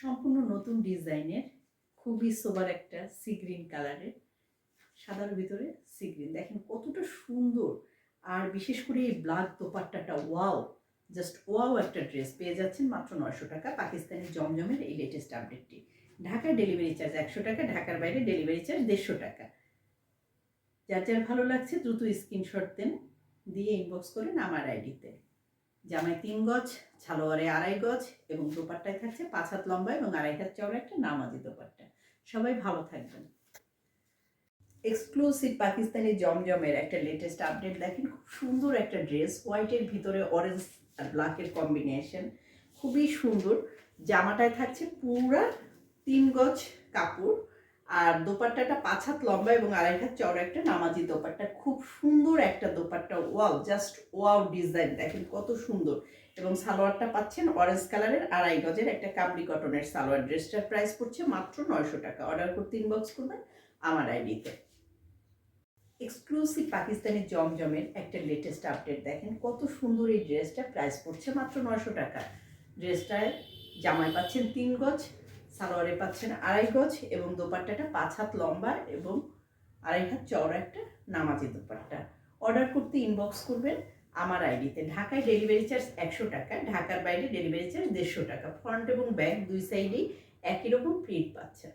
সম্পূর্ণ নতুন ডিজাইনের খুবই সোবার একটা সি গ্রিন কালারের, সাদার ভিতরে সি গ্রিন। দেখেন কতটা সুন্দর, আর বিশেষ করে এই ব্ল্যাক দোপাট্টাটা ওয়াও, জাস্ট ওয়াও একটা ড্রেস পেয়ে যাচ্ছেন মাত্র 900 টাকা। পাকিস্তানি জমজমের এই লেটেস্ট আপডেটটি। ঢাকায় ডেলিভারি চার্জ 100 টাকা, ঢাকার বাইরে ডেলিভারি চার্জ 150 টাকা। যার যার ভালো লাগছে দ্রুত স্ক্রিনশট দেন, দিয়ে ইনবক্স করেন আমার আইডিতে। জামায় 3 গজ, সালোয়ারে 2.5 গজ এবং দোপাট্টায় থাকছে 5 হাত লম্বা এবং 2.5 হাত চওড়া একটা নামাজি দোপাট্টা। সবাই ভালো থাকবেন। এক্সক্লুসিভ পাকিস্তানি জমজমের একটা লেটেস্ট আপডেট দেখেন, খুব সুন্দর একটা ড্রেস, হোয়াইটের ভিতরে অরেঞ্জ আর ব্ল্যাকের কম্বিনেশন, খুবই সুন্দর। জামাটায় থাকছে পুরা 3 গজ কাপড়, আর দোপাট্টাটা 5 হাত লম্বা এবং 2.5 হাত চওড়া একটা নামাজি দোপাট্টা। খুব সুন্দর একটা dupatta, wow, just wow design, দেখেন কত সুন্দর। এবং সালোয়ারটা পাচ্ছেন অরেঞ্জ কালারের 2.5 গজের একটা কামলি কটনের সালোয়ার। ড্রেসটার প্রাইস পড়ছে মাত্র 900 টাকা। অর্ডার করতে ইনবক্স করবেন আমার আইডিতে। এক্সক্লুসিভ পাকিস্তানি জমজমের একটা লেটেস্ট আপডেট দেখেন, কত সুন্দর এই ড্রেসটা। প্রাইস পড়ছে মাত্র 900 টাকা। ড্রেসটায় জামায় পাচ্ছেন 3 গজ, সালোয়ারে পাচ্ছেন 2.5 গজ এবং দোপাট্টাটা 5 হাত লম্বা এবং 2.5 হাত চওড়া একটা নামাজি দোপাট্টা। অর্ডার করতে ইনবক্স করবেন আমার আইডিতে। ঢাকায় ডেলিভারি চার্জ 100 টাকা, ঢাকার বাইরে ডেলিভারি চার্জ 150 টাকা। ফ্রন্ট এবং ব্যাক দুই সাইডেই একই রকম প্রিন্ট পাচ্ছেন।